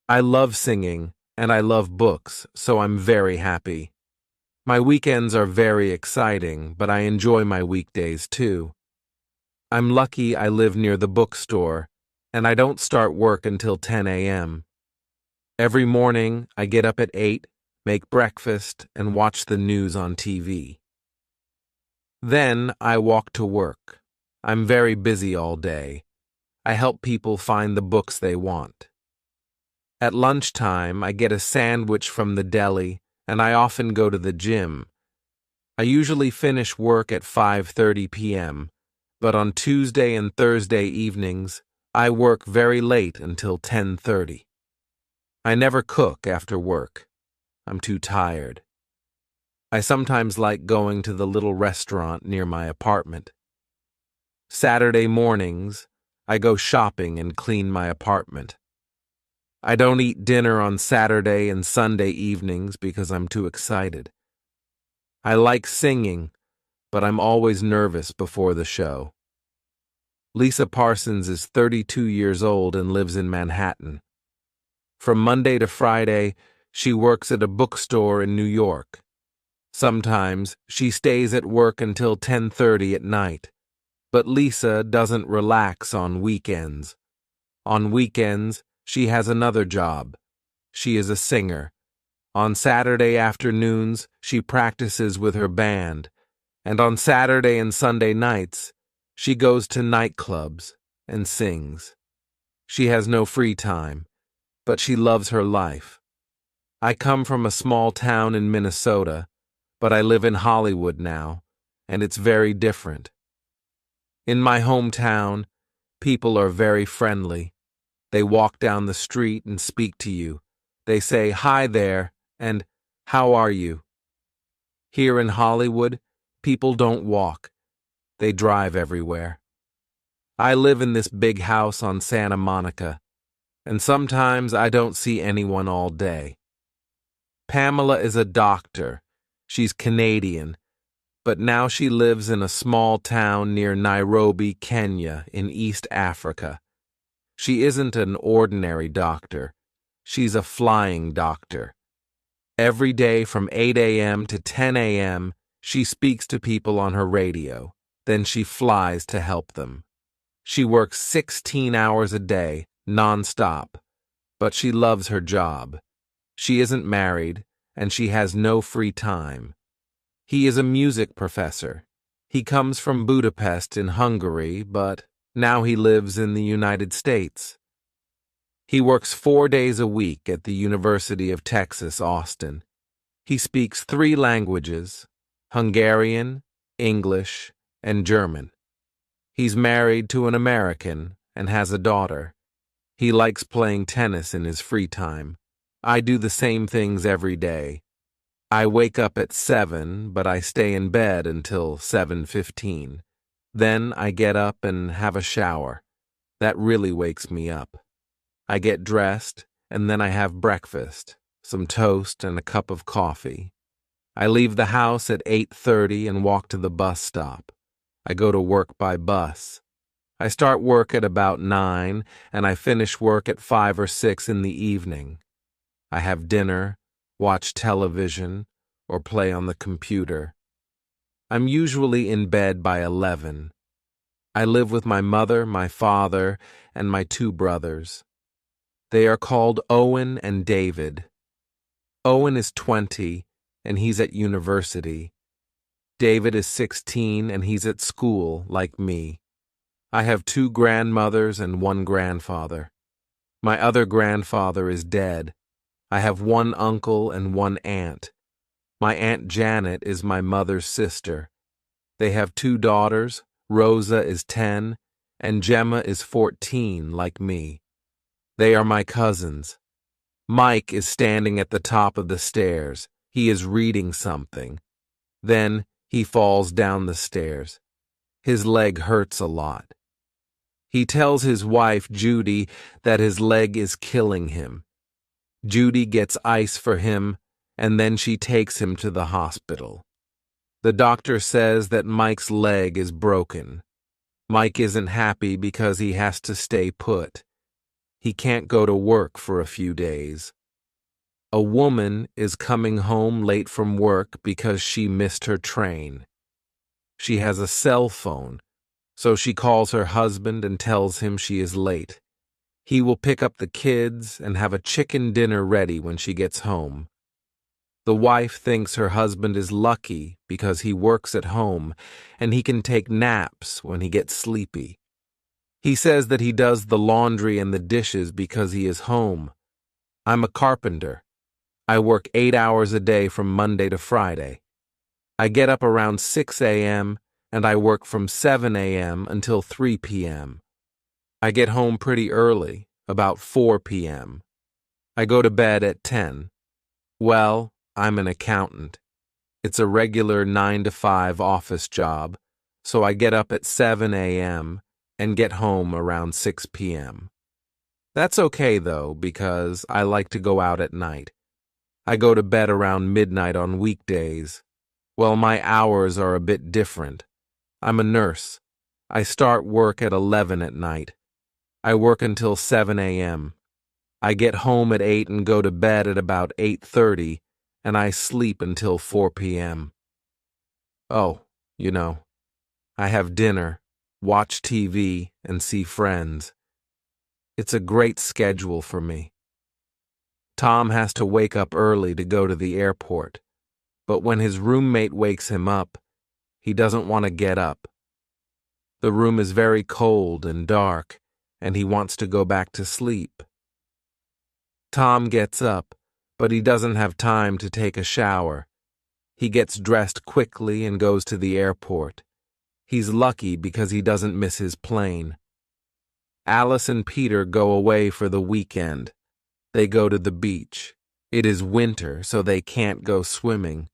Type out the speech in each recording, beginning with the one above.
I love singing, and I love books, so I'm very happy. My weekends are very exciting, but I enjoy my weekdays too. I'm lucky I live near the bookstore, and I don't start work until 10 a.m. Every morning, I get up at 8, make breakfast, and watch the news on TV. Then I walk to work. I'm very busy all day. I help people find the books they want. At lunchtime, I get a sandwich from the deli, and I often go to the gym. I usually finish work at 5:30 p.m., but on Tuesday and Thursday evenings, I work very late until 10:30. I never cook after work. I'm too tired. I sometimes like going to the little restaurant near my apartment. Saturday mornings, I go shopping and clean my apartment. I don't eat dinner on Saturday and Sunday evenings because I'm too excited. I like singing, but I'm always nervous before the show. Lisa Parsons is 32 years old and lives in Manhattan. From Monday to Friday, she works at a bookstore in New York. Sometimes she stays at work until 10:30 at night, but Lisa doesn't relax on weekends. On weekends, she has another job. She is a singer. On Saturday afternoons, she practices with her band, and on Saturday and Sunday nights, she goes to nightclubs and sings. She has no free time, but she loves her life. I come from a small town in Minnesota, but I live in Hollywood now, and it's very different. In my hometown, people are very friendly. They walk down the street and speak to you. They say, "Hi there," and "How are you?" Here in Hollywood, people don't walk. They drive everywhere. I live in this big house on Santa Monica, and sometimes I don't see anyone all day. Pamela is a doctor. She's Canadian, but now she lives in a small town near Nairobi, Kenya, in East Africa. She isn't an ordinary doctor. She's a flying doctor. Every day from 8 a.m. to 10 a.m., she speaks to people on her radio. Then she flies to help them. She works 16 hours a day, non-stop, but she loves her job. She isn't married, and she has no free time. He is a music professor. He comes from Budapest in Hungary, but now he lives in the United States. He works 4 days a week at the University of Texas, Austin. He speaks 3 languages: Hungarian, English, and German. He's married to an American and has a daughter. He likes playing tennis in his free time. I do the same things every day. I wake up at 7, but I stay in bed until 7:15. Then I get up and have a shower. That really wakes me up. I get dressed, and then I have breakfast, some toast and a cup of coffee. I leave the house at 8:30 and walk to the bus stop. I go to work by bus. I start work at about 9, and I finish work at 5 or 6 in the evening. I have dinner, watch television, or play on the computer. I'm usually in bed by 11. I live with my mother, my father, and my 2 brothers. They are called Owen and David. Owen is 20, and he's at university. David is 16, and he's at school, like me. I have 2 grandmothers and 1 grandfather. My other grandfather is dead. I have 1 uncle and 1 aunt. My Aunt Janet is my mother's sister. They have 2 daughters. Rosa is 10, and Gemma is 14, like me. They are my cousins. Mike is standing at the top of the stairs. He is reading something. Then he falls down the stairs. His leg hurts a lot. He tells his wife, Judy, that his leg is killing him. Judy gets ice for him, and then she takes him to the hospital. The doctor says that Mike's leg is broken. Mike isn't happy because he has to stay put. He can't go to work for a few days. A woman is coming home late from work because she missed her train. She has a cell phone, so she calls her husband and tells him she is late. He will pick up the kids and have a chicken dinner ready when she gets home. The wife thinks her husband is lucky because he works at home and he can take naps when he gets sleepy. He says that he does the laundry and the dishes because he is home. I'm a carpenter. I work 8 hours a day from Monday to Friday. I get up around 6 a.m. and I work from 7 a.m. until 3 p.m. I get home pretty early, about 4 p.m. I go to bed at 10. Well, I'm an accountant. It's a regular 9 to 5 office job, so I get up at 7 a.m. and get home around 6 p.m. That's okay, though, because I like to go out at night. I go to bed around midnight on weekdays. Well, my hours are a bit different. I'm a nurse. I start work at 11 at night. I work until 7 a.m. I get home at 8 and go to bed at about 8:30, and I sleep until 4 p.m. Oh, I have dinner, watch TV, and see friends. It's a great schedule for me. Tom has to wake up early to go to the airport, but when his roommate wakes him up, he doesn't want to get up. The room is very cold and dark, and he wants to go back to sleep. Tom gets up, but he doesn't have time to take a shower. He gets dressed quickly and goes to the airport. He's lucky because he doesn't miss his plane. Alice and Peter go away for the weekend. They go to the beach. It is winter, so they can't go swimming.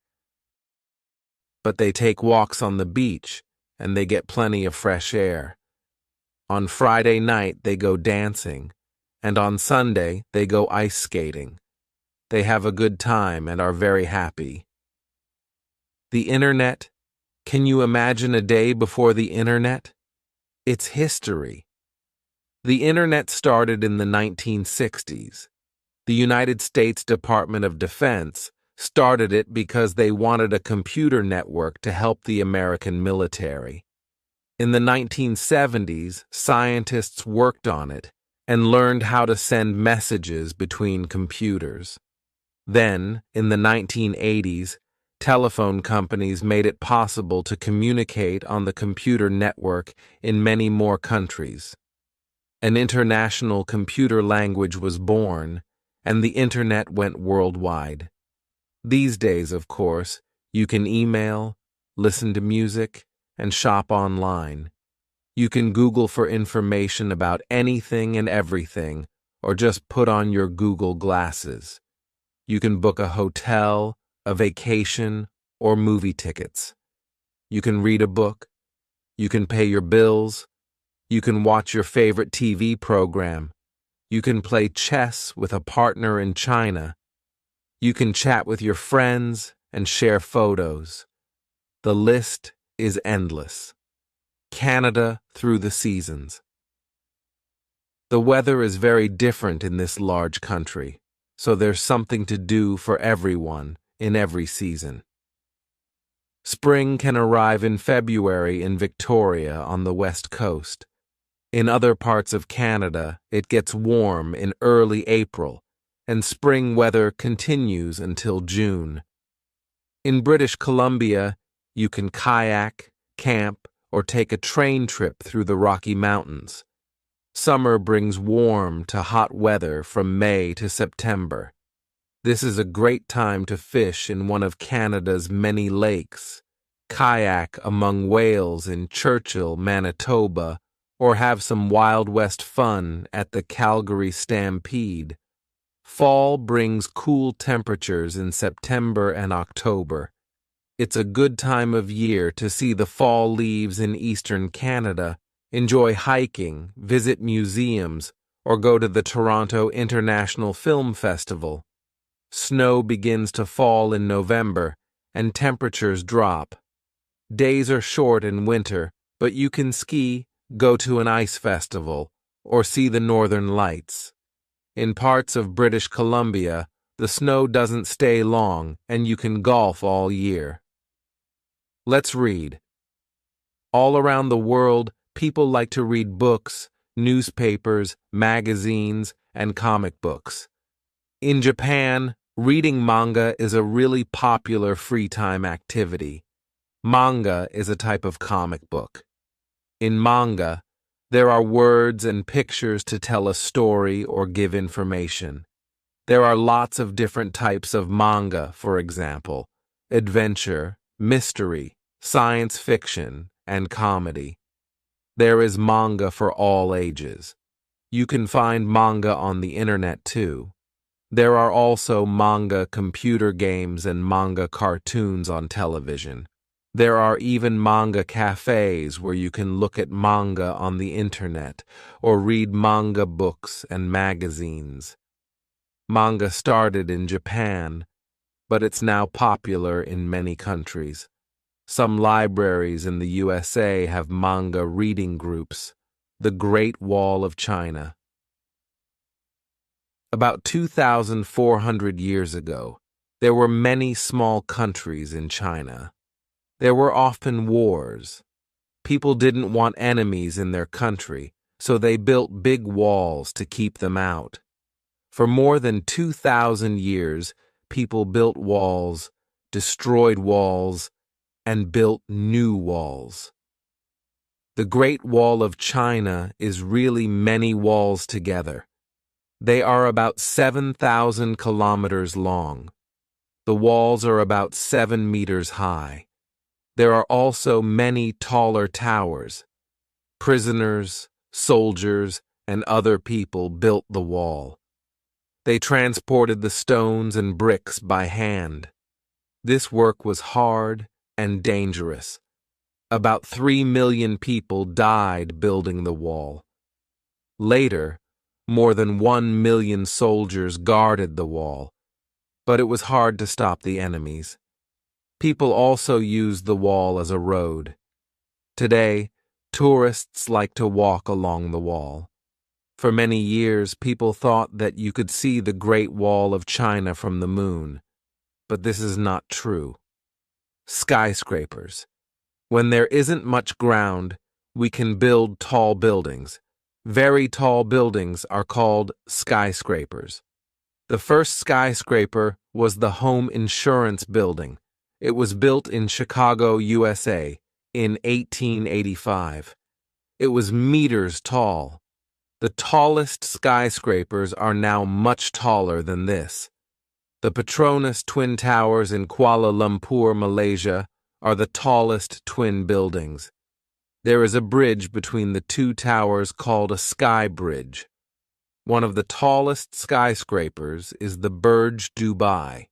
But they take walks on the beach, and they get plenty of fresh air. On Friday night, they go dancing, and on Sunday, they go ice skating. They have a good time and are very happy. The Internet. Can you imagine a day before the Internet? It's history. The Internet started in the 1960s. The United States Department of Defense started it because they wanted a computer network to help the American military. In the 1970s, scientists worked on it and learned how to send messages between computers. Then, in the 1980s, telephone companies made it possible to communicate on the computer network in many more countries. An international computer language was born, and the Internet went worldwide. These days, of course, you can email, listen to music, and shop online. You can Google for information about anything and everything, or just put on your Google glasses. You can book a hotel, a vacation, or movie tickets. You can read a book. You can pay your bills. You can watch your favorite TV program. You can play chess with a partner in China. You can chat with your friends and share photos. The list is endless. Canada through the seasons. The weather is very different in this large country, so there's something to do for everyone in every season. Spring can arrive in February in Victoria on the west coast. In other parts of Canada, it gets warm in early April, and spring weather continues until June. In British Columbia, you can kayak, camp, or take a train trip through the Rocky Mountains. Summer brings warm to hot weather from May to September. This is a great time to fish in one of Canada's many lakes, kayak among whales in Churchill, Manitoba, or have some Wild West fun at the Calgary Stampede. Fall brings cool temperatures in September and October. It's a good time of year to see the fall leaves in eastern Canada, enjoy hiking, visit museums, or go to the Toronto International Film Festival. Snow begins to fall in November, and temperatures drop. Days are short in winter, but you can ski, go to an ice festival, or see the northern lights. In parts of British Columbia, the snow doesn't stay long and you can golf all year. Let's read. All around the world, people like to read books, newspapers, magazines, and comic books. In Japan, reading manga is a really popular free time activity. Manga is a type of comic book. In manga, there are words and pictures to tell a story or give information. There are lots of different types of manga, for example, adventure, mystery, science fiction, and comedy. There is manga for all ages. You can find manga on the internet too. There are also manga computer games and manga cartoons on television. There are even manga cafes where you can look at manga on the internet or read manga books and magazines. Manga started in Japan, but it's now popular in many countries. Some libraries in the USA have manga reading groups. The Great Wall of China. About 2,400 years ago, there were many small countries in China. There were often wars. People didn't want enemies in their country, so they built big walls to keep them out. For more than 2,000 years, people built walls, destroyed walls, and built new walls. The Great Wall of China is really many walls together. They are about 7,000 kilometers long. The walls are about 7 meters high. There are also many taller towers. Prisoners, soldiers, and other people built the wall. They transported the stones and bricks by hand. This work was hard and dangerous. About 3 million people died building the wall. Later, more than 1 million soldiers guarded the wall, but it was hard to stop the enemies. People also used the wall as a road. Today, tourists like to walk along the wall. For many years, people thought that you could see the Great Wall of China from the moon, but this is not true. Skyscrapers. When there isn't much ground, we can build tall buildings. Very tall buildings are called skyscrapers. The first skyscraper was the Home Insurance Building. It was built in Chicago, USA, in 1885. It was meters tall. The tallest skyscrapers are now much taller than this. The Petronas Twin Towers in Kuala Lumpur, Malaysia, are the tallest twin buildings. There is a bridge between the two towers called a sky bridge. One of the tallest skyscrapers is the Burj Dubai.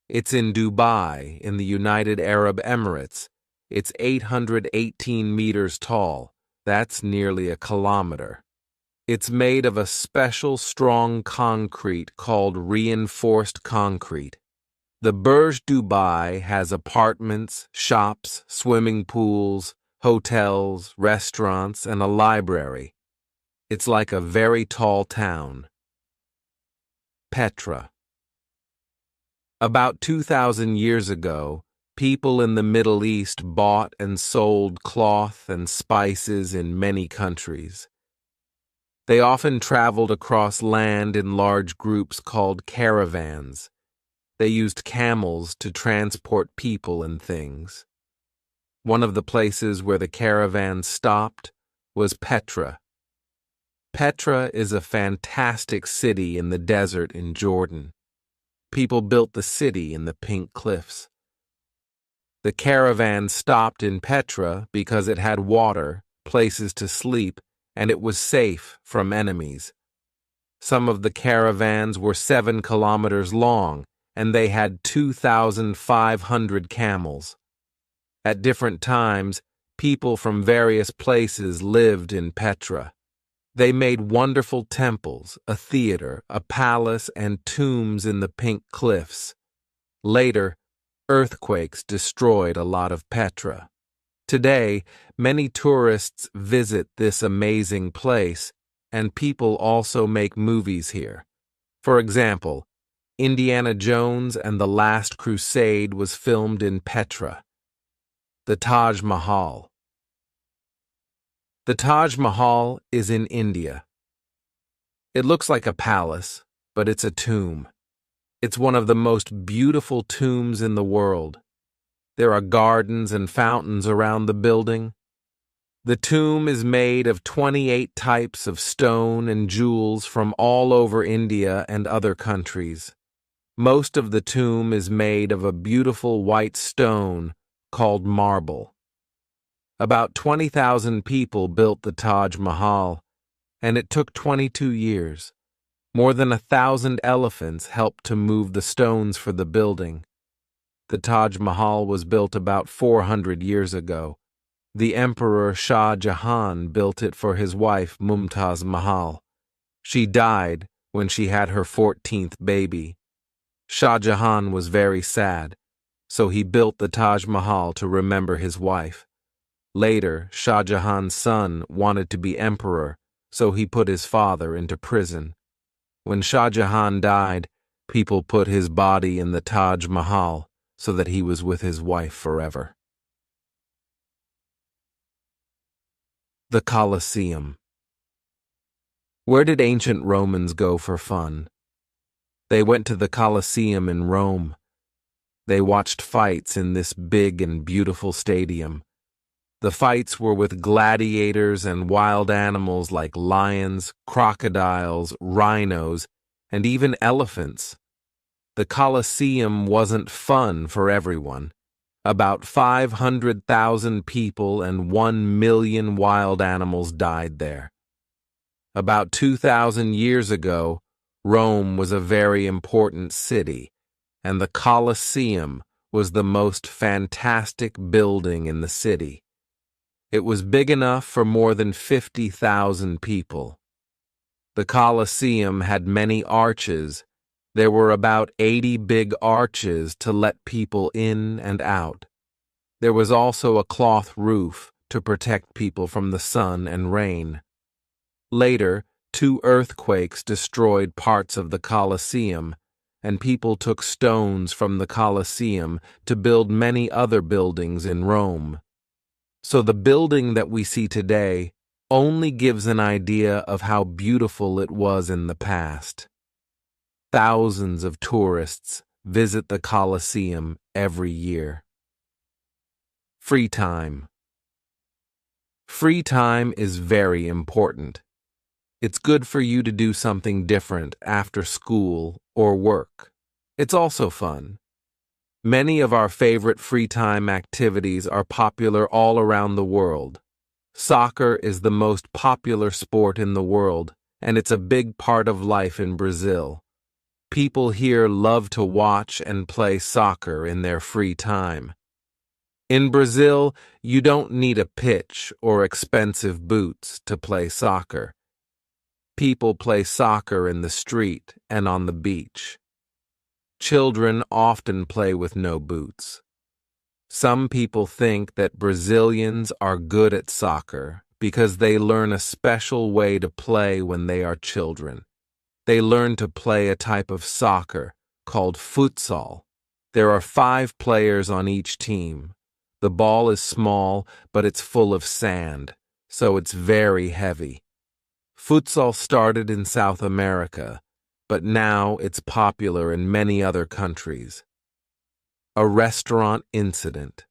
It's in Dubai, in the United Arab Emirates. It's 818 meters tall. That's nearly a kilometer. It's made of a special strong concrete called reinforced concrete. The Burj Dubai has apartments, shops, swimming pools, hotels, restaurants, and a library. It's like a very tall town. Petra. About 2,000 years ago, people in the Middle East bought and sold cloth and spices in many countries. They often traveled across land in large groups called caravans. They used camels to transport people and things. One of the places where the caravan stopped was Petra. Petra is a fantastic city in the desert in Jordan. People built the city in the pink cliffs. The caravan stopped in Petra because it had water, places to sleep, and it was safe from enemies. Some of the caravans were 7 kilometers long, and they had 2,500 camels. At different times, people from various places lived in Petra. They made wonderful temples, a theater, a palace, and tombs in the pink cliffs. Later, earthquakes destroyed a lot of Petra. Today, many tourists visit this amazing place, and people also make movies here. For example, Indiana Jones and the Last Crusade was filmed in Petra. The Taj Mahal. The Taj Mahal is in India. It looks like a palace, but it's a tomb. It's one of the most beautiful tombs in the world. There are gardens and fountains around the building. The tomb is made of 28 types of stone and jewels from all over India and other countries. Most of the tomb is made of a beautiful white stone called marble. About 20,000 people built the Taj Mahal, and it took 22 years. More than 1,000 elephants helped to move the stones for the building. The Taj Mahal was built about 400 years ago. The Emperor Shah Jahan built it for his wife Mumtaz Mahal. She died when she had her 14th baby. Shah Jahan was very sad, so he built the Taj Mahal to remember his wife. Later, Shah Jahan's son wanted to be emperor, so he put his father into prison. When Shah Jahan died, people put his body in the Taj Mahal so that he was with his wife forever. The Colosseum. Where did ancient Romans go for fun? They went to the Colosseum in Rome. They watched fights in this big and beautiful stadium. The fights were with gladiators and wild animals like lions, crocodiles, rhinos, and even elephants. The Colosseum wasn't fun for everyone. About 500,000 people and 1 million wild animals died there. About 2,000 years ago, Rome was a very important city, and the Colosseum was the most fantastic building in the city. It was big enough for more than 50,000 people. The Colosseum had many arches. There were about 80 big arches to let people in and out. There was also a cloth roof to protect people from the sun and rain. Later, 2 earthquakes destroyed parts of the Colosseum, and people took stones from the Colosseum to build many other buildings in Rome. So the building that we see today only gives an idea of how beautiful it was in the past. Thousands of tourists visit the Colosseum every year. Free time. Free time is very important. It's good for you to do something different after school or work. It's also fun. Many of our favorite free time activities are popular all around the world. Soccer is the most popular sport in the world, and it's a big part of life in Brazil. People here love to watch and play soccer in their free time. In Brazil, you don't need a pitch or expensive boots to play soccer. People play soccer in the street and on the beach. Children often play with no boots. Some people think that Brazilians are good at soccer because they learn a special way to play when they are children. They learn to play a type of soccer called futsal. There are 5 players on each team. The ball is small, but it's full of sand, so it's very heavy. Futsal started in South America, but now it's popular in many other countries. A restaurant incident.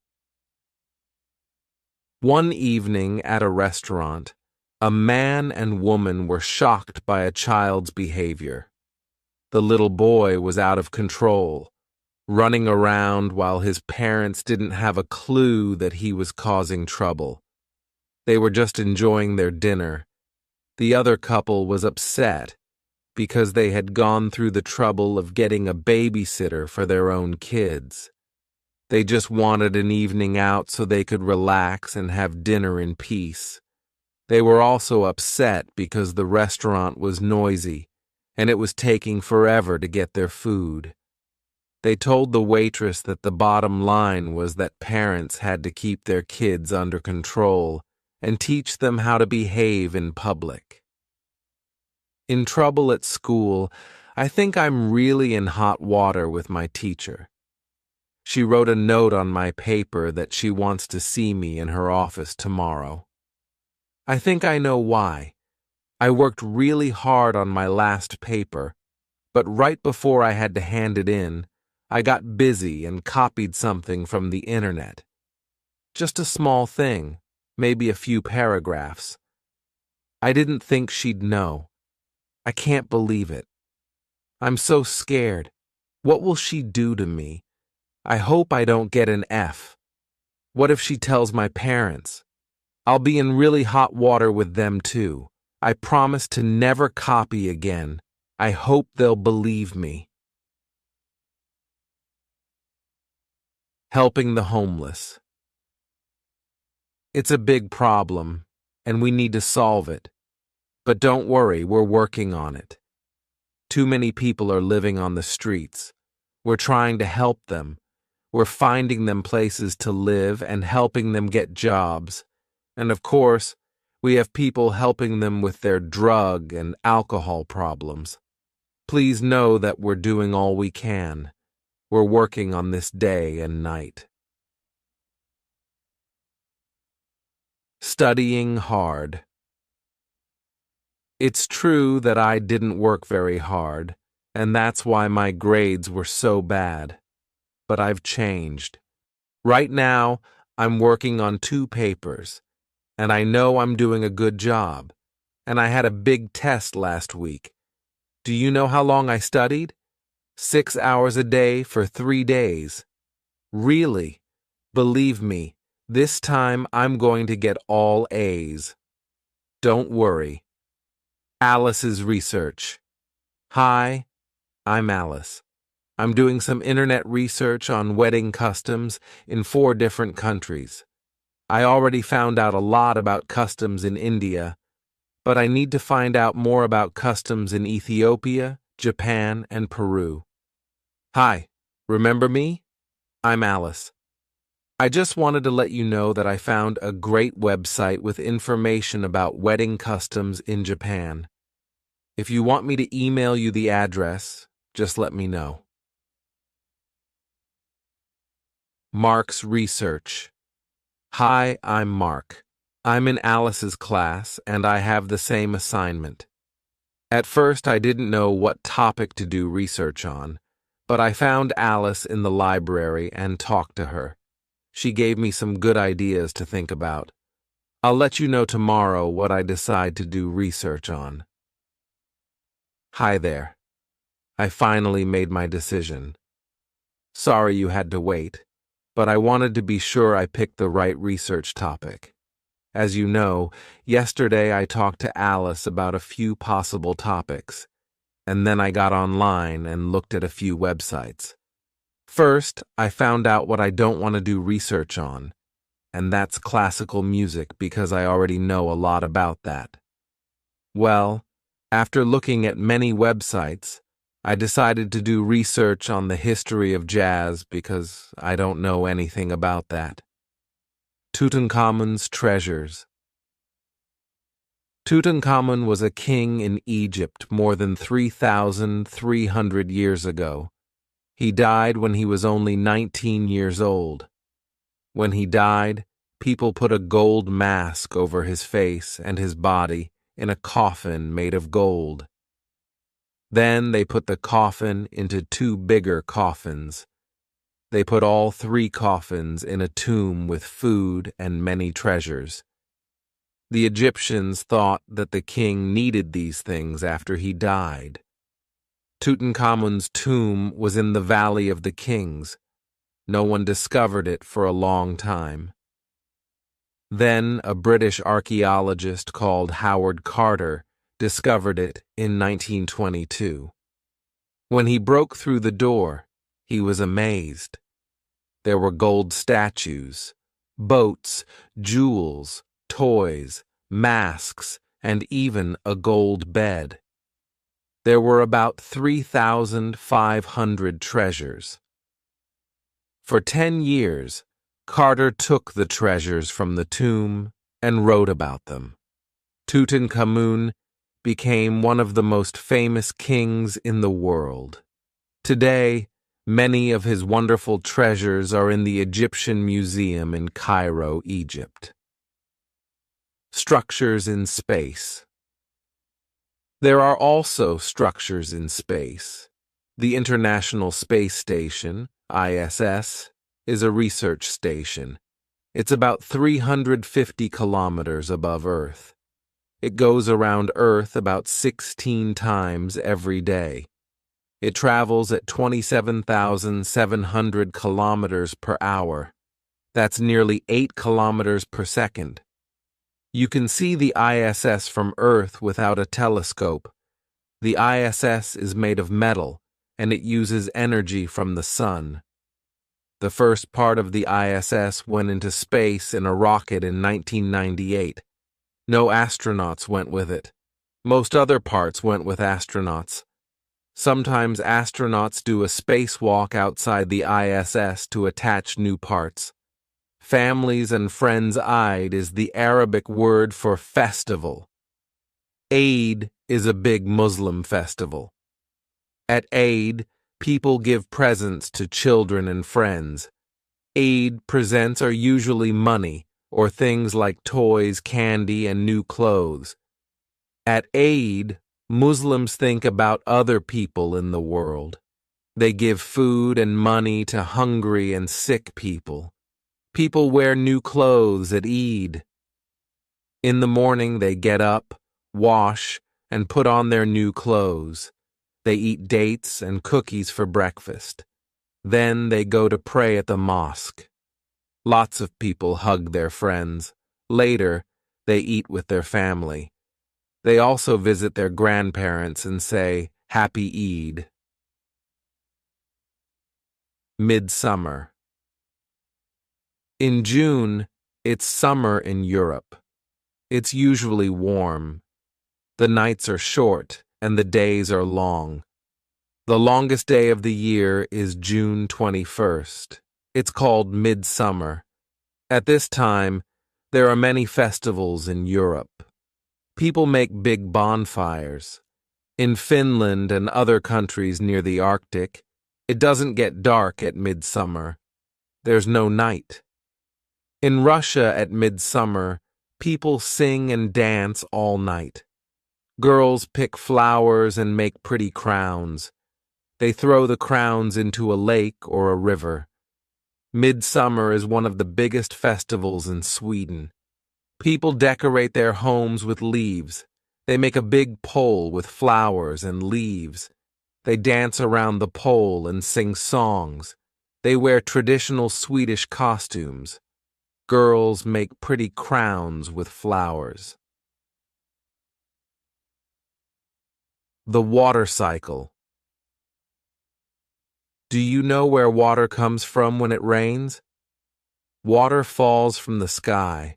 One evening at a restaurant, a man and woman were shocked by a child's behavior. The little boy was out of control, running around while his parents didn't have a clue that he was causing trouble. They were just enjoying their dinner. The other couple was upset because they had gone through the trouble of getting a babysitter for their own kids. They just wanted an evening out so they could relax and have dinner in peace. They were also upset because the restaurant was noisy and it was taking forever to get their food. They told the waitress that the bottom line was that parents had to keep their kids under control and teach them how to behave in public. In trouble at school, I think I'm really in hot water with my teacher. She wrote a note on my paper that she wants to see me in her office tomorrow. I think I know why. I worked really hard on my last paper, but right before I had to hand it in, I got busy and copied something from the internet. Just a small thing, maybe a few paragraphs. I didn't think she'd know. I can't believe it. I'm so scared. What will she do to me? I hope I don't get an F. What if she tells my parents? I'll be in really hot water with them too. I promise to never copy again. I hope they'll believe me. Helping the homeless. It's a big problem, and we need to solve it. But don't worry, we're working on it. Too many people are living on the streets. We're trying to help them. We're finding them places to live and helping them get jobs. And of course, we have people helping them with their drug and alcohol problems. Please know that we're doing all we can. We're working on this day and night. Studying hard. It's true that I didn't work very hard, and that's why my grades were so bad. But I've changed. Right now, I'm working on 2 papers, and I know I'm doing a good job. And I had a big test last week. Do you know how long I studied? 6 hours a day for 3 days. Really? Believe me, this time I'm going to get all A's. Don't worry. Alice's research. Hi, I'm Alice. I'm doing some internet research on wedding customs in 4 different countries. I already found out a lot about customs in India, but I need to find out more about customs in Ethiopia, Japan, and Peru. Hi, remember me? I'm Alice. I just wanted to let you know that I found a great website with information about wedding customs in Japan. If you want me to email you the address, just let me know. Mark's research. Hi, I'm Mark. I'm in Alice's class, and I have the same assignment. At first, I didn't know what topic to do research on, but I found Alice in the library and talked to her. She gave me some good ideas to think about. I'll let you know tomorrow what I decide to do research on. Hi there. I finally made my decision. Sorry you had to wait, but I wanted to be sure I picked the right research topic. As you know, yesterday I talked to Alice about a few possible topics, and then I got online and looked at a few websites. First, I found out what I don't want to do research on, and that's classical music because I already know a lot about that. Well, after looking at many websites, I decided to do research on the history of jazz because I don't know anything about that. Tutankhamun's treasures. Tutankhamun was a king in Egypt more than 3,300 years ago. He died when he was only 19 years old. When he died, people put a gold mask over his face and his body in a coffin made of gold. Then they put the coffin into 2 bigger coffins. They put all 3 coffins in a tomb with food and many treasures. The Egyptians thought that the king needed these things after he died. Tutankhamun's tomb was in the Valley of the Kings. No one discovered it for a long time. Then a British archaeologist called Howard Carter discovered it in 1922. When he broke through the door, he was amazed. There were gold statues, boats, jewels, toys, masks, and even a gold bed. There were about 3,500 treasures. For 10 years, Carter took the treasures from the tomb and wrote about them. Tutankhamun became one of the most famous kings in the world. Today, many of his wonderful treasures are in the Egyptian Museum in Cairo, Egypt. Structures in space. There are also structures in space. The International Space Station, ISS, is a research station. It's about 350 kilometers above Earth. It goes around Earth about 16 times every day. It travels at 27,700 kilometers per hour. That's nearly 8 kilometers per second. You can see the ISS from Earth without a telescope. The ISS is made of metal, and it uses energy from the sun. The first part of the ISS went into space in a rocket in 1998. No astronauts went with it. Most other parts went with astronauts. Sometimes astronauts do a spacewalk outside the ISS to attach new parts. Families and Friends Eid is the Arabic word for festival. Eid is a big Muslim festival. At Eid, people give presents to children and friends. Eid presents are usually money, or things like toys, candy, and new clothes. At Eid, Muslims think about other people in the world. They give food and money to hungry and sick people. People wear new clothes at Eid. In the morning, they get up, wash, and put on their new clothes. They eat dates and cookies for breakfast. Then they go to pray at the mosque. Lots of people hug their friends. Later, they eat with their family. They also visit their grandparents and say, Happy Eid. Midsummer. In June, it's summer in Europe. It's usually warm. The nights are short and the days are long. The longest day of the year is June 21st. It's called midsummer. At this time, there are many festivals in Europe. People make big bonfires. In Finland and other countries near the Arctic, it doesn't get dark at midsummer. There's no night. In Russia at midsummer, people sing and dance all night. Girls pick flowers and make pretty crowns. They throw the crowns into a lake or a river. Midsummer is one of the biggest festivals in Sweden. People decorate their homes with leaves. They make a big pole with flowers and leaves. They dance around the pole and sing songs. They wear traditional Swedish costumes. Girls make pretty crowns with flowers. The water cycle. Do you know where water comes from when it rains? Water falls from the sky.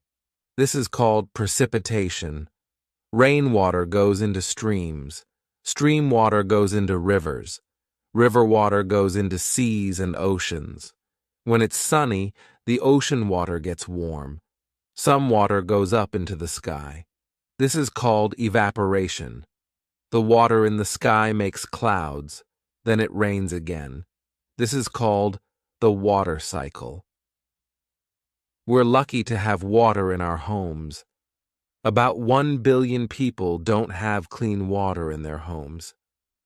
This is called precipitation. Rainwater goes into streams. Stream water goes into rivers. River water goes into seas and oceans. When it's sunny, the ocean water gets warm. Some water goes up into the sky. This is called evaporation. The water in the sky makes clouds. Then it rains again. This is called the water cycle. We're lucky to have water in our homes. About 1 billion people don't have clean water in their homes.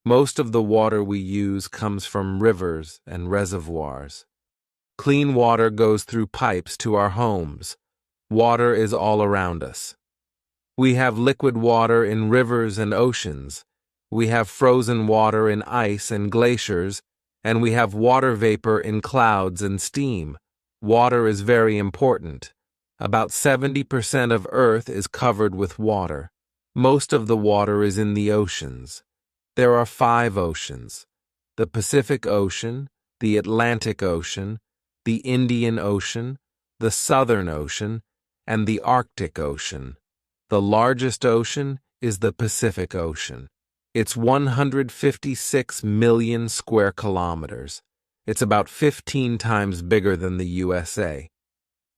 Most of the water we use comes from rivers and reservoirs. Clean water goes through pipes to our homes. Water is all around us. We have liquid water in rivers and oceans. We have frozen water in ice and glaciers, and we have water vapor in clouds and steam. Water is very important. About 70% of Earth is covered with water. Most of the water is in the oceans. There are 5 oceans: the Pacific Ocean, the Atlantic Ocean, the Indian Ocean, the Southern Ocean, and the Arctic Ocean. The largest ocean is the Pacific Ocean. It's 156 million square kilometers. It's about 15 times bigger than the USA.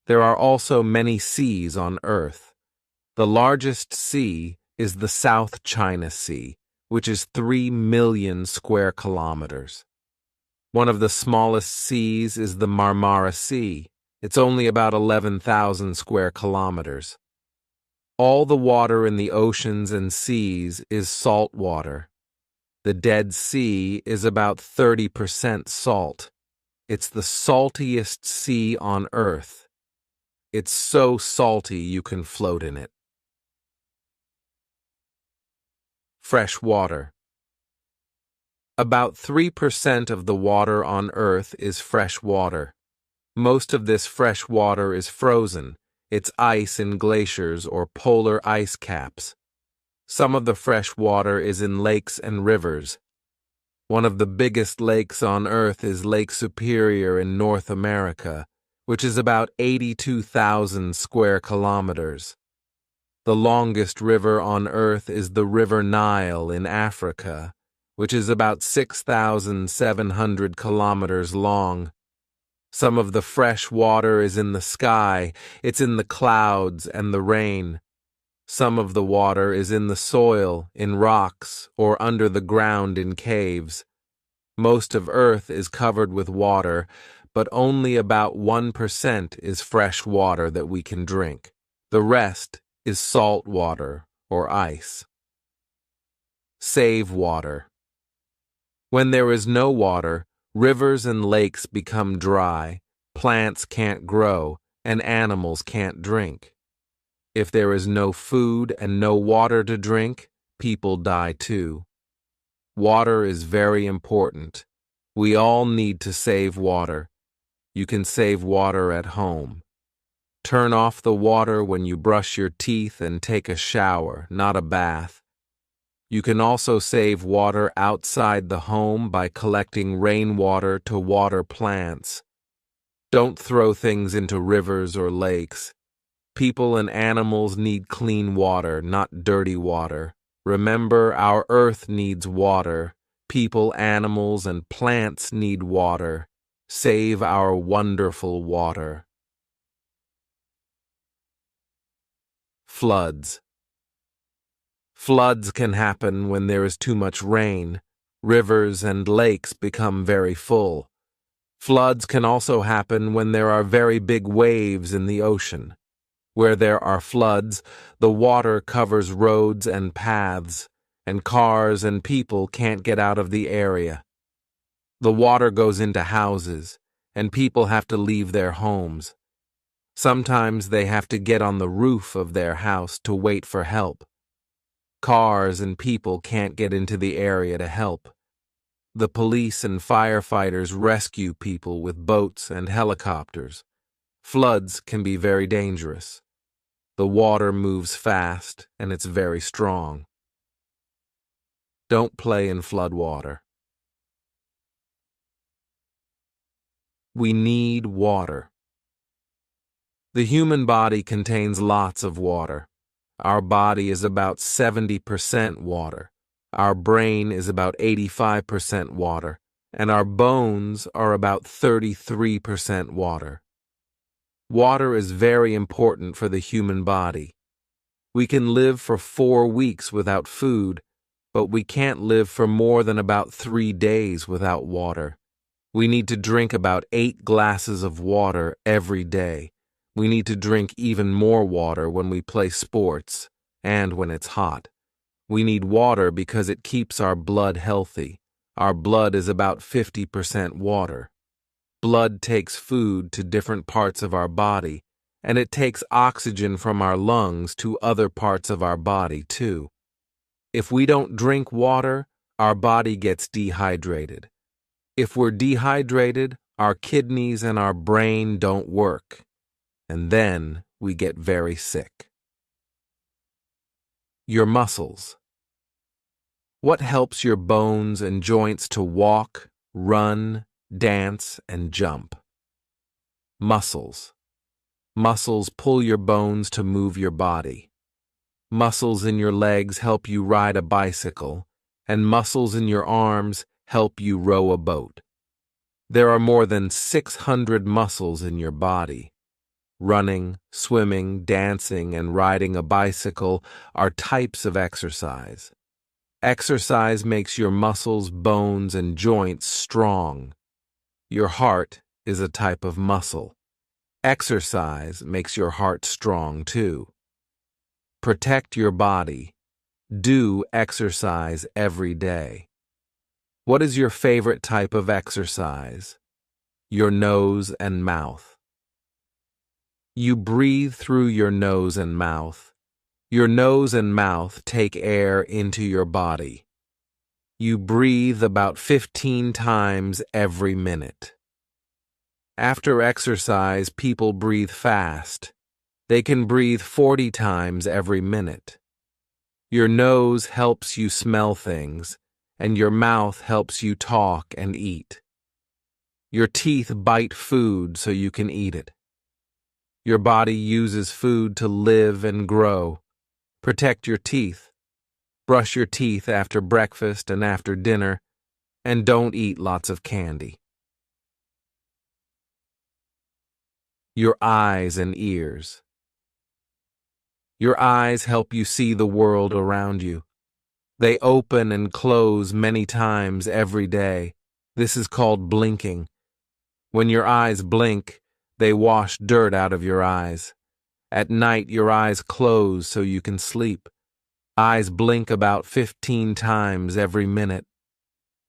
There are also many seas on Earth. The largest sea is the South China Sea, which is 3 million square kilometers. One of the smallest seas is the Marmara Sea. It's only about 11,000 square kilometers. All the water in the oceans and seas is salt water. The Dead Sea is about 30% salt. It's the saltiest sea on Earth. It's so salty you can float in it. Fresh water. About 3% of the water on Earth is fresh water. Most of this fresh water is frozen. It's ice in glaciers or polar ice caps. Some of the fresh water is in lakes and rivers. One of the biggest lakes on Earth is Lake Superior in North America, which is about 82,000 square kilometers. The longest river on Earth is the River Nile in Africa, which is about 6,700 kilometers long. Some of the fresh water is in the sky. It's in the clouds and the rain. Some of the water is in the soil, in rocks, or under the ground in caves. Most of Earth is covered with water, but only about 1% is fresh water that we can drink. The rest is salt water or ice. Save water. When there is no water, rivers and lakes become dry, plants can't grow, and animals can't drink. If there is no food and no water to drink, people die too. Water is very important. We all need to save water. You can save water at home. Turn off the water when you brush your teeth and take a shower, not a bath. You can also save water outside the home by collecting rainwater to water plants. Don't throw things into rivers or lakes. People and animals need clean water, not dirty water. Remember, our Earth needs water. People, animals, and plants need water. Save our wonderful water. Floods. Floods can happen when there is too much rain. Rivers and lakes become very full. Floods can also happen when there are very big waves in the ocean. Where there are floods, the water covers roads and paths, and cars and people can't get out of the area. The water goes into houses, and people have to leave their homes. Sometimes they have to get on the roof of their house to wait for help. Cars and people can't get into the area to help. The police and firefighters rescue people with boats and helicopters. Floods can be very dangerous. The water moves fast and it's very strong. Don't play in flood water. We need water. The human body contains lots of water. Our body is about 70% water. Our brain is about 85% water, and our bones are about 33% water. Water is very important for the human body. We can live for 4 weeks without food, but we can't live for more than about 3 days without water. We need to drink about 8 glasses of water every day. We need to drink even more water when we play sports and when it's hot. We need water because it keeps our blood healthy. Our blood is about 50% water. Blood takes food to different parts of our body, and it takes oxygen from our lungs to other parts of our body too. If we don't drink water, our body gets dehydrated. If we're dehydrated, our kidneys and our brain don't work, and then we get very sick. Your muscles. What helps your bones and joints to walk, run, dance, and jump? Muscles. Muscles pull your bones to move your body. Muscles in your legs help you ride a bicycle, and muscles in your arms help you row a boat. There are more than 600 muscles in your body. Running, swimming, dancing, and riding a bicycle are types of exercise. Exercise makes your muscles, bones, and joints strong. Your heart is a type of muscle. Exercise makes your heart strong too. Protect your body. Do exercise every day. What is your favorite type of exercise? Your nose and mouth. You breathe through your nose and mouth. Your nose and mouth take air into your body. You breathe about 15 times every minute. After exercise, people breathe fast. They can breathe 40 times every minute. Your nose helps you smell things, and your mouth helps you talk and eat. Your teeth bite food so you can eat it. Your body uses food to live and grow. Protect your teeth. Brush your teeth after breakfast and after dinner, and don't eat lots of candy. Your eyes and ears. Your eyes help you see the world around you. They open and close many times every day. This is called blinking. When your eyes blink, they wash dirt out of your eyes. At night, your eyes close so you can sleep. Eyes blink about 15 times every minute.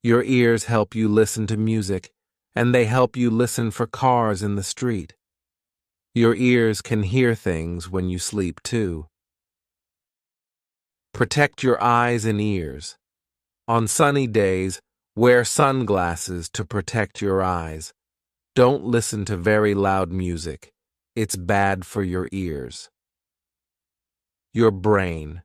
Your ears help you listen to music, and they help you listen for cars in the street. Your ears can hear things when you sleep too. Protect your eyes and ears. On sunny days, wear sunglasses to protect your eyes. Don't listen to very loud music. It's bad for your ears. Your brain.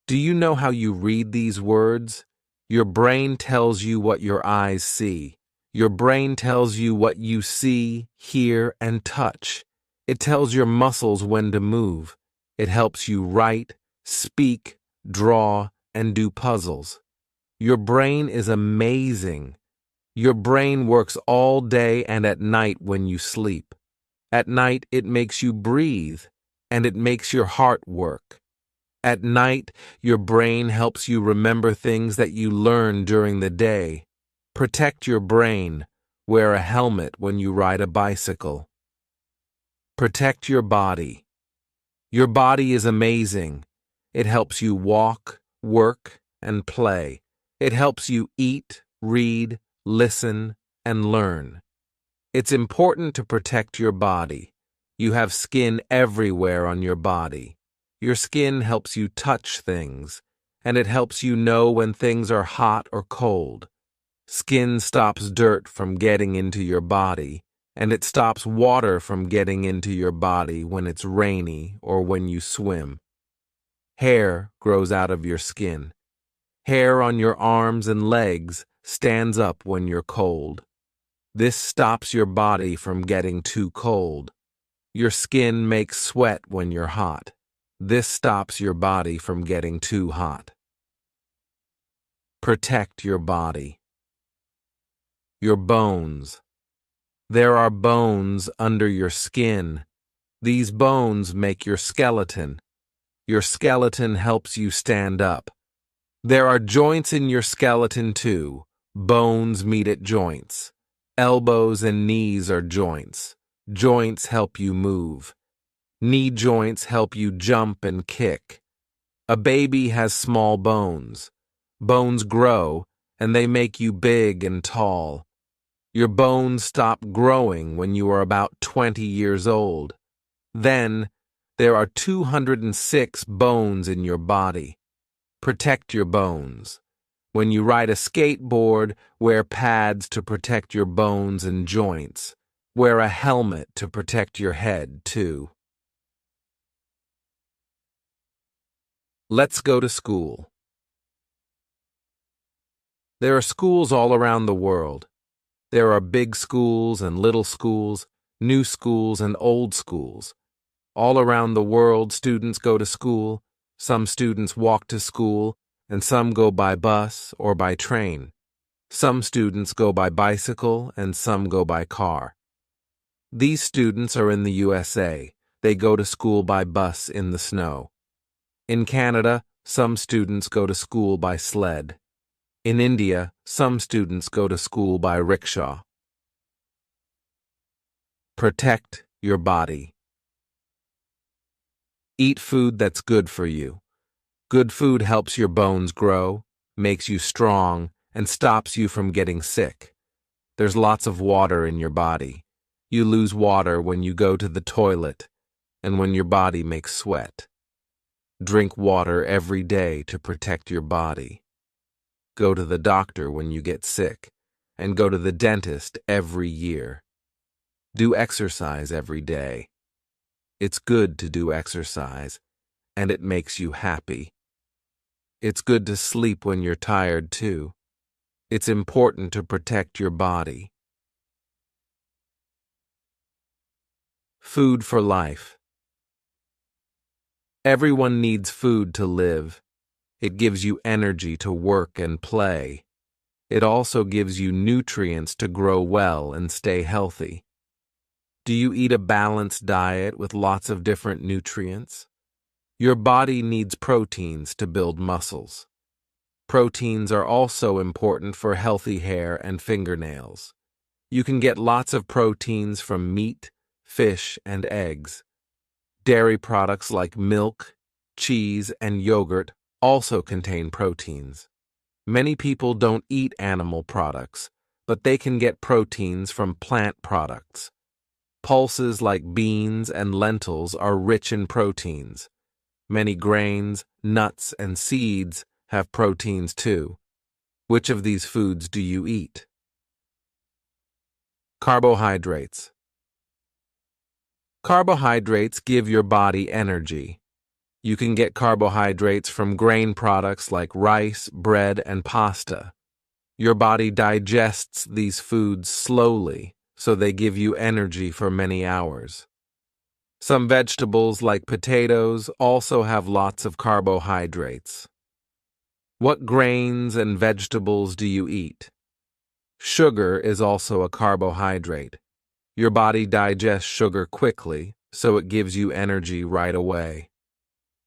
Do you know how you read these words? Your brain tells you what your eyes see. Your brain tells you what you see, hear, and touch. It tells your muscles when to move. It helps you write, speak, draw, and do puzzles. Your brain is amazing. Your brain works all day and at night when you sleep. At night, it makes you breathe, and it makes your heart work. At night, your brain helps you remember things that you learn during the day. Protect your brain. Wear a helmet when you ride a bicycle. Protect your body. Your body is amazing. It helps you walk, work, and play. It helps you eat, read, listen, and learn. It's important to protect your body. You have skin everywhere on your body. Your skin helps you touch things, and it helps you know when things are hot or cold. Skin stops dirt from getting into your body, and it stops water from getting into your body when it's rainy or when you swim. Hair grows out of your skin. Hair on your arms and legs stands up when you're cold. This stops your body from getting too cold. Your skin makes sweat when you're hot. This stops your body from getting too hot. Protect your body. Your bones. There are bones under your skin. These bones make your skeleton. Your skeleton helps you stand up. There are joints in your skeleton too. Bones meet at joints. Elbows and knees are joints. Joints help you move. Knee joints help you jump and kick. A baby has small bones. Bones grow, and they make you big and tall. Your bones stop growing when you are about 20 years old. Then, there are 206 bones in your body. Protect your bones. When you ride a skateboard, wear pads to protect your bones and joints. Wear a helmet to protect your head, too. Let's go to school. There are schools all around the world. There are big schools and little schools, new schools and old schools. All around the world, students go to school. Some students walk to school, and some go by bus or by train. Some students go by bicycle, and some go by car. These students are in the USA. They go to school by bus in the snow. In Canada, some students go to school by sled. In India, some students go to school by rickshaw. Protect your body. Eat food that's good for you. Good food helps your bones grow, makes you strong, and stops you from getting sick. There's lots of water in your body. You lose water when you go to the toilet and when your body makes sweat. Drink water every day to protect your body. Go to the doctor when you get sick, and go to the dentist every year. Do exercise every day. It's good to do exercise, and it makes you happy. It's good to sleep when you're tired, too. It's important to protect your body. Food for life. Everyone needs food to live. It gives you energy to work and play. It also gives you nutrients to grow well and stay healthy. Do you eat a balanced diet with lots of different nutrients? Your body needs proteins to build muscles. Proteins are also important for healthy hair and fingernails. You can get lots of proteins from meat, fish, and eggs. Dairy products like milk, cheese, and yogurt also contain proteins. Many people don't eat animal products, but they can get proteins from plant products. Pulses like beans and lentils are rich in proteins. Many grains, nuts, and seeds have proteins too. Which of these foods do you eat? Carbohydrates. Carbohydrates give your body energy. You can get carbohydrates from grain products like rice, bread, and pasta. Your body digests these foods slowly, so they give you energy for many hours. Some vegetables like potatoes also have lots of carbohydrates. What grains and vegetables do you eat? Sugar is also a carbohydrate. Your body digests sugar quickly, so it gives you energy right away.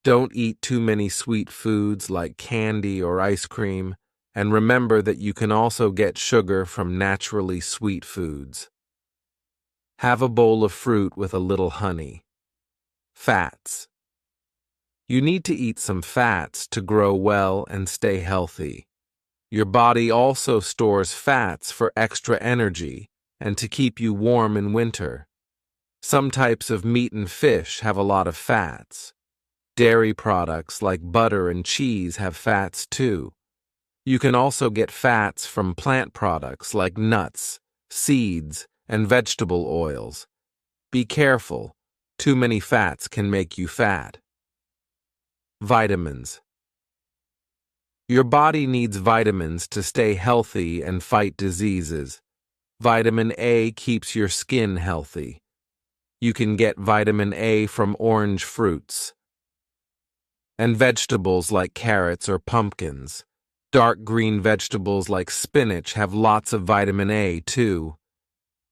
Don't eat too many sweet foods like candy or ice cream, and remember that you can also get sugar from naturally sweet foods. Have a bowl of fruit with a little honey. Fats. You need to eat some fats to grow well and stay healthy. Your body also stores fats for extra energy and to keep you warm in winter. Some types of meat and fish have a lot of fats. Dairy products like butter and cheese have fats too. You can also get fats from plant products like nuts, seeds, and vegetable oils. Be careful. Too many fats can make you fat. Vitamins. Your body needs vitamins to stay healthy and fight diseases. Vitamin A keeps your skin healthy. You can get vitamin A from orange fruits and vegetables like carrots or pumpkins. Dark green vegetables like spinach have lots of vitamin A too.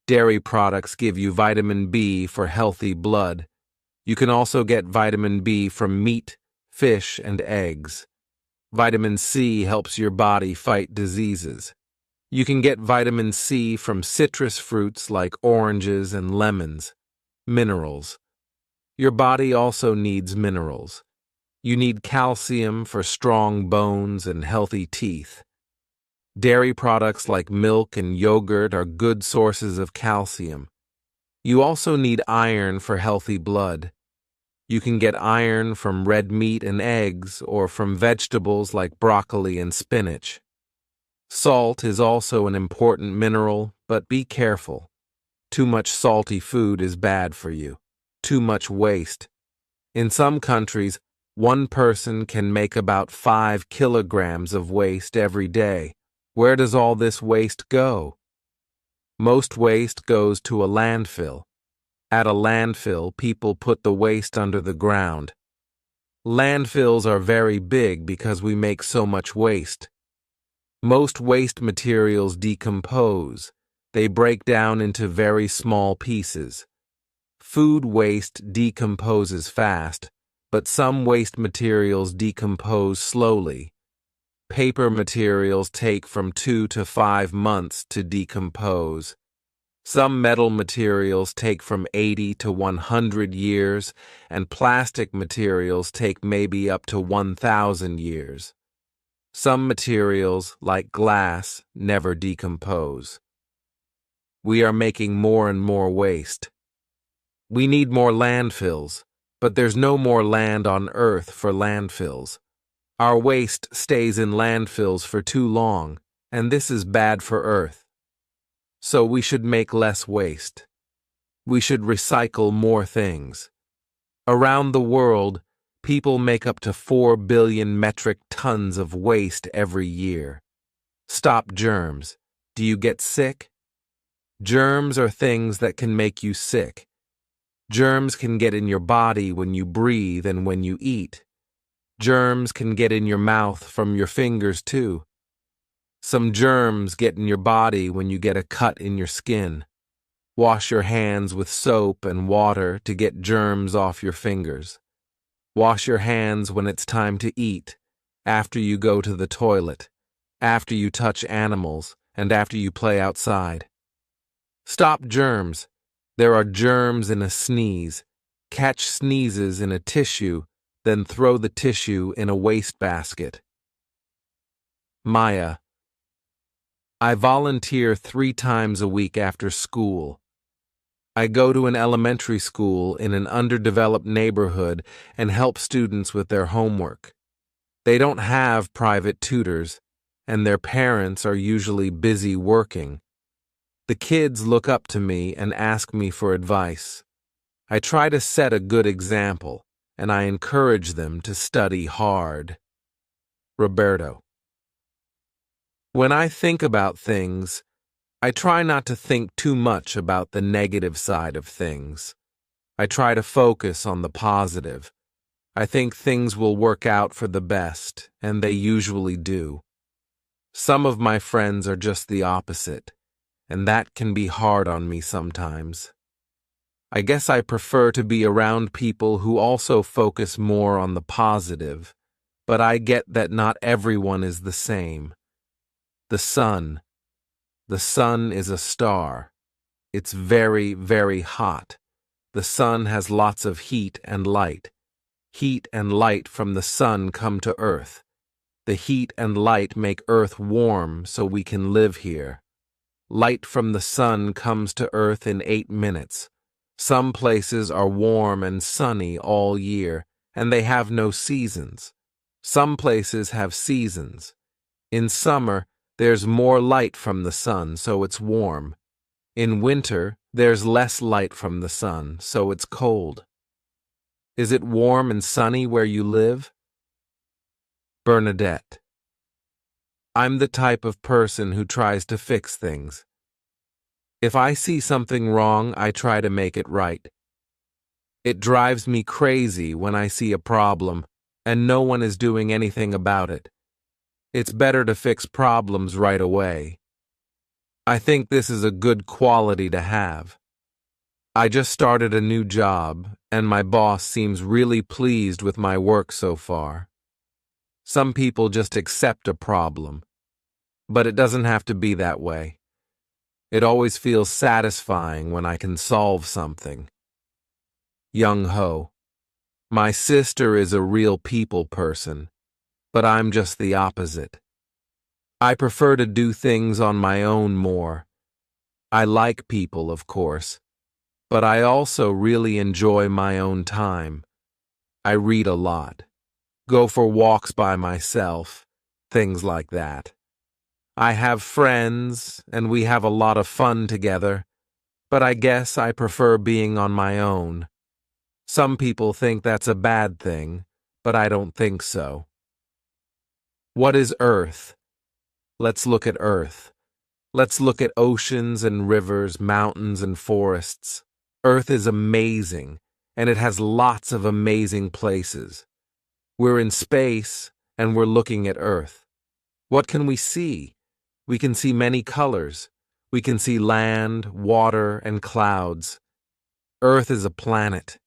Dairy products give you vitamin B for healthy blood. You can also get vitamin B from meat, fish, and eggs. Vitamin C helps your body fight diseases. You can get vitamin C from citrus fruits like oranges and lemons. Minerals. Your body also needs minerals. You need calcium for strong bones and healthy teeth. Dairy products like milk and yogurt are good sources of calcium. You also need iron for healthy blood. You can get iron from red meat and eggs or from vegetables like broccoli and spinach. Salt is also an important mineral, but be careful. Too much salty food is bad for you. Too much waste. In some countries, one person can make about 5 kilograms of waste every day. Where does all this waste go? Most waste goes to a landfill. At a landfill, people put the waste under the ground. Landfills are very big because we make so much waste. Most waste materials decompose. They break down into very small pieces. Food waste decomposes fast, but some waste materials decompose slowly. Paper materials take from 2 to 5 months to decompose. Some metal materials take from 80 to 100 years, and plastic materials take maybe up to 1,000 years. Some materials, like glass, never decompose. We are making more and more waste. We need more landfills, but there's no more land on Earth for landfills. Our waste stays in landfills for too long, and this is bad for Earth. So we should make less waste. We should recycle more things. Around the world, people make up to 4 billion metric tons of waste every year. Stop germs. Do you get sick? Germs are things that can make you sick. Germs can get in your body when you breathe and when you eat. Germs can get in your mouth from your fingers too. Some germs get in your body when you get a cut in your skin. Wash your hands with soap and water to get germs off your fingers. Wash your hands when it's time to eat, after you go to the toilet, after you touch animals, and after you play outside. Stop germs. There are germs in a sneeze. Catch sneezes in a tissue, then throw the tissue in a wastebasket. Maya. I volunteer 3 times a week after school. I go to an elementary school in an underdeveloped neighborhood and help students with their homework. They don't have private tutors, and their parents are usually busy working. The kids look up to me and ask me for advice. I try to set a good example, and I encourage them to study hard. Roberto. When I think about things, I try not to think too much about the negative side of things. I try to focus on the positive. I think things will work out for the best, and they usually do. Some of my friends are just the opposite, and that can be hard on me sometimes. I guess I prefer to be around people who also focus more on the positive, but I get that not everyone is the same. The sun. The sun is a star. It's very, very hot. The sun has lots of heat and light. Heat and light from the sun come to Earth. The heat and light make Earth warm so we can live here. Light from the sun comes to Earth in 8 minutes. Some places are warm and sunny all year, and they have no seasons. Some places have seasons. In summer, there's more light from the sun, so it's warm. In winter, there's less light from the sun, so it's cold. Is it warm and sunny where you live? Bernadette. I'm the type of person who tries to fix things. If I see something wrong, I try to make it right. It drives me crazy when I see a problem, and no one is doing anything about it. It's better to fix problems right away. I think this is a good quality to have. I just started a new job, and my boss seems really pleased with my work so far. Some people just accept a problem, but it doesn't have to be that way. It always feels satisfying when I can solve something. Young Ho. My sister is a real people person, but I'm just the opposite. I prefer to do things on my own more. I like people, of course, but I also really enjoy my own time. I read a lot, go for walks by myself, things like that. I have friends, and we have a lot of fun together, but I guess I prefer being on my own. Some people think that's a bad thing, but I don't think so. What is Earth? Let's look at Earth. Let's look at oceans and rivers, mountains and forests. Earth is amazing, and it has lots of amazing places. We're in space, and we're looking at Earth. What can we see? We can see many colors. We can see land, water, and clouds. Earth is a planet.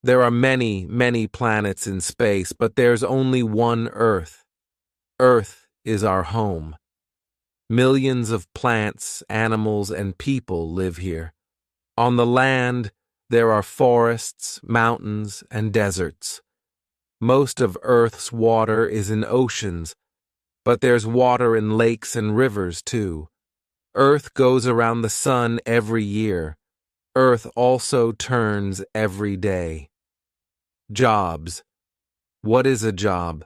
There are many, many planets in space, but there's only one Earth. Earth is our home. Millions of plants, animals, and people live here. On the land, there are forests, mountains, and deserts. Most of Earth's water is in oceans, but there's water in lakes and rivers too. Earth goes around the sun every year. Earth also turns every day. Jobs. What is a job?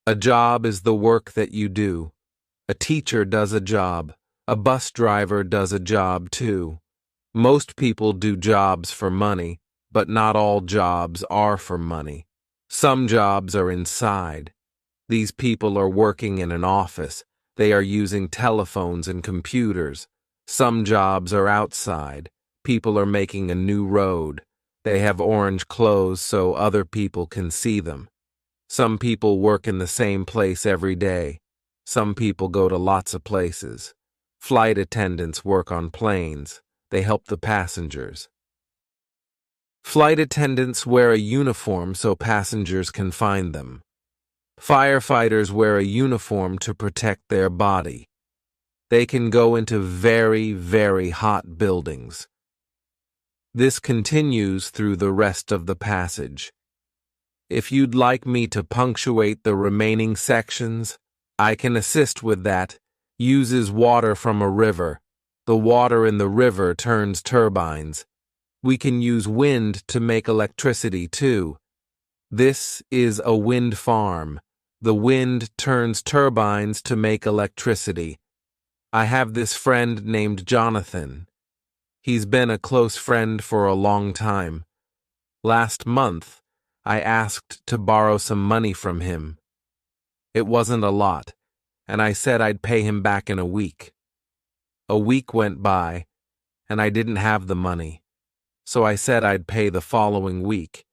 A job is the work that you do. A teacher does a job. A bus driver does a job too. Most people do jobs for money, but not all jobs are for money. Some jobs are inside. These people are working in an office. They are using telephones and computers. Some jobs are outside. People are making a new road. They have orange clothes so other people can see them. Some people work in the same place every day. Some people go to lots of places. Flight attendants work on planes. They help the passengers. Flight attendants wear a uniform so passengers can find them. Firefighters wear a uniform to protect their body. They can go into very, very hot buildings. This continues through the rest of the passage. If you'd like me to punctuate the remaining sections, I can assist with that. Uses water from a river. The water in the river turns turbines. We can use wind to make electricity too. This is a wind farm. The wind turns turbines to make electricity. I have this friend named Jonathan. He's been a close friend for a long time. Last month, I asked to borrow some money from him. It wasn't a lot, and I said I'd pay him back in a week. A week went by, and I didn't have the money, so I said I'd pay the following week.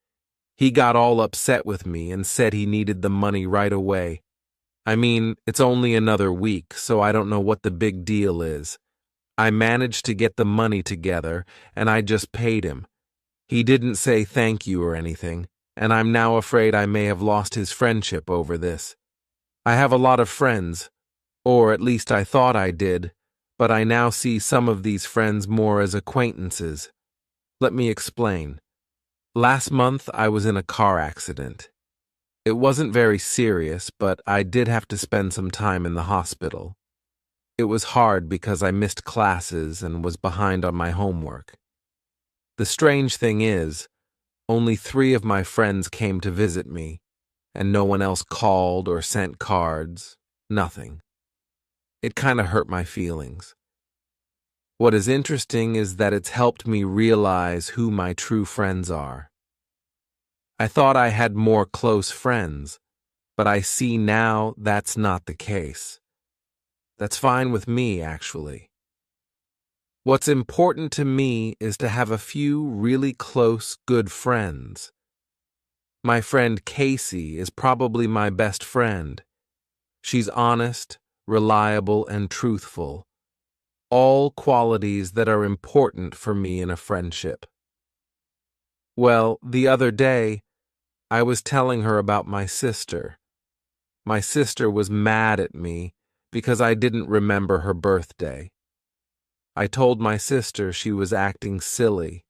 He got all upset with me and said he needed the money right away. I mean, it's only another week, so I don't know what the big deal is. I managed to get the money together, and I just paid him. He didn't say thank you or anything, and I'm now afraid I may have lost his friendship over this. I have a lot of friends, or at least I thought I did, but I now see some of these friends more as acquaintances. Let me explain. Last month, I was in a car accident. It wasn't very serious, but I did have to spend some time in the hospital. It was hard because I missed classes and was behind on my homework. The strange thing is, only 3 of my friends came to visit me, and no one else called or sent cards, nothing. It kind of hurt my feelings. What is interesting is that it's helped me realize who my true friends are. I thought I had more close friends, but I see now that's not the case. That's fine with me, actually. What's important to me is to have a few really close, good friends. My friend Casey is probably my best friend. She's honest, reliable, and truthful. All qualities that are important for me in a friendship. Well, the other day, I was telling her about my sister. My sister was mad at me because I didn't remember her birthday. I told my sister she was acting silly,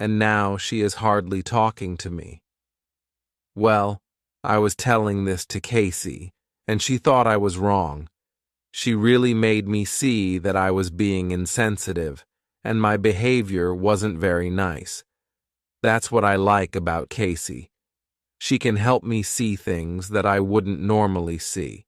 and now she is hardly talking to me. Well, I was telling this to Casey, and she thought I was wrong. She really made me see that I was being insensitive, and my behavior wasn't very nice. That's what I like about Casey. She can help me see things that I wouldn't normally see.